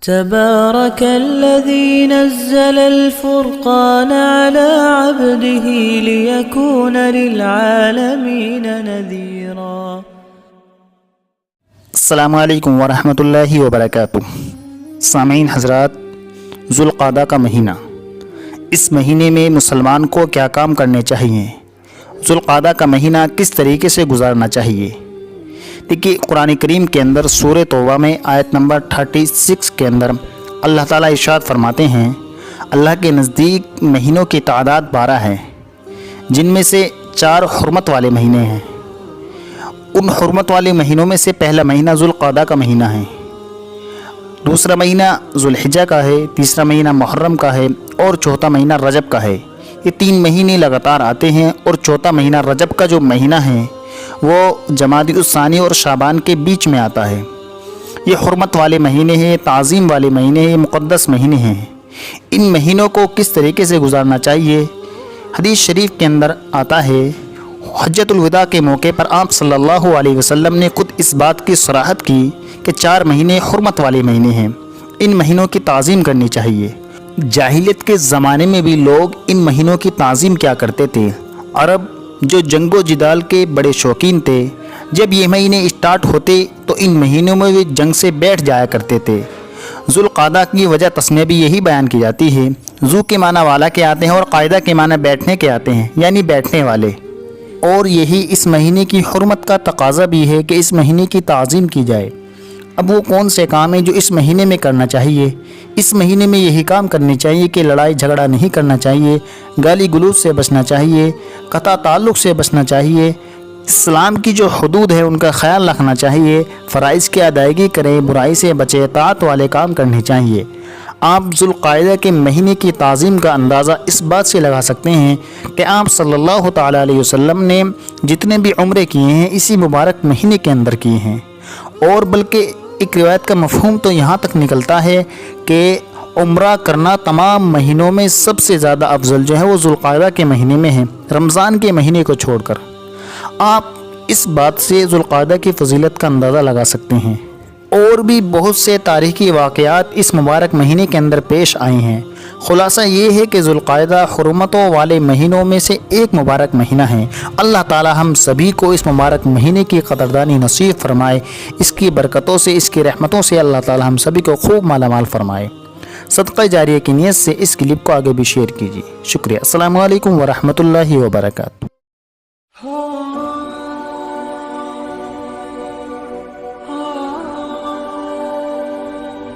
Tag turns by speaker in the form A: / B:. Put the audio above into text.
A: تبارك الذي نزل الفرقان على عبده ليكون للعالمين نذيرا۔
B: السلام علیکم ورحمۃ اللہ وبرکاتہ۔ سامعین حضرات، ذوالقعدہ کا مہینہ، اس مہینے میں مسلمان کو کیا کام کرنے چاہیے؟ ذوالقعدہ کا مہینہ کس طریقے سے گزارنا چاہیے؟ دیکھیے، قرآن کریم کے اندر سورہ توبہ میں آیت نمبر 36 کے اندر اللہ تعالیٰ ارشاد فرماتے ہیں، اللہ کے نزدیک مہینوں کی تعداد 12 ہے، جن میں سے 4 حرمت والے مہینے ہیں۔ ان حرمت والے مہینوں میں سے پہلا مہینہ ذوالقعدہ کا مہینہ ہے، دوسرا مہینہ ذوالحجہ کا ہے، تیسرا مہینہ محرم کا ہے اور چوتھا مہینہ رجب کا ہے۔ یہ 3 مہینے لگاتار آتے ہیں اور چوتھا مہینہ رجب کا جو مہینہ ہے وہ جمادی الثانی اور شعبان کے بیچ میں آتا ہے۔ یہ حرمت والے مہینے ہیں، تعظیم والے مہینے ہیں، مقدس مہینے ہیں۔ ان مہینوں کو کس طریقے سے گزارنا چاہیے؟ حدیث شریف کے اندر آتا ہے، حجۃ الوداع کے موقع پر آپ صلی اللہ علیہ وسلم نے خود اس بات کی صراحت کی کہ 4 مہینے حرمت والے مہینے ہیں، ان مہینوں کی تعظیم کرنی چاہیے۔ جاہلیت کے زمانے میں بھی لوگ ان مہینوں کی تعظیم کیا کرتے تھے۔ عرب جو جنگ و جدال کے بڑے شوقین تھے، جب یہ مہینے اسٹارٹ ہوتے تو ان مہینوں میں وہ جنگ سے بیٹھ جایا کرتے تھے۔ ذوالقعدہ کی وجہ تسمیہ بھی یہی بیان کی جاتی ہے۔ ذو کے معنی والا کے آتے ہیں اور قاعدہ کے معنی بیٹھنے کے آتے ہیں، یعنی بیٹھنے والے، اور یہی اس مہینے کی حرمت کا تقاضا بھی ہے کہ اس مہینے کی تعظیم کی جائے۔ اب وہ کون سے کام ہیں جو اس مہینے میں کرنا چاہیے؟ اس مہینے میں یہی کام کرنے چاہیے کہ لڑائی جھگڑا نہیں کرنا چاہیے، گالی گلوچ سے بچنا چاہیے، قطع تعلق سے بچنا چاہیے، اسلام کی جو حدود ہے ان کا خیال رکھنا چاہیے، فرائض کی ادائیگی کریں، برائی سے بچے، اطاعت والے کام کرنے چاہیے۔ آپ ذوالقعدہ کے مہینے کی تعظیم کا اندازہ اس بات سے لگا سکتے ہیں کہ آپ صلی اللہ تعالیٰ علیہ وسلم نے جتنے بھی عمرے کیے ہیں اسی مبارک مہینے کے اندر کیے ہیں، اور بلکہ ایک روایت کا مفہوم تو یہاں تک نکلتا ہے کہ عمرہ کرنا تمام مہینوں میں سب سے زیادہ افضل جو ہے وہ ذوالقعدہ کے مہینے میں ہے، رمضان کے مہینے کو چھوڑ کر۔ آپ اس بات سے ذوالقعدہ کی فضیلت کا اندازہ لگا سکتے ہیں۔ اور بھی بہت سے تاریخی واقعات اس مبارک مہینے کے اندر پیش آئے ہیں۔ خلاصہ یہ ہے کہ ذوالقعدہ حرمتوں والے مہینوں میں سے ایک مبارک مہینہ ہے۔ اللہ تعالی ہم سبھی کو اس مبارک مہینے کی قدردانی نصیب فرمائے، اس کی برکتوں سے، اس کی رحمتوں سے اللہ تعالی ہم سبھی کو خوب مالا مال فرمائے۔ صدقہ جاریہ کی نیت سے اس کلپ کو آگے بھی شیئر کیجیے۔ شکریہ۔ السلام علیکم ورحمۃ اللہ وبرکاتہ۔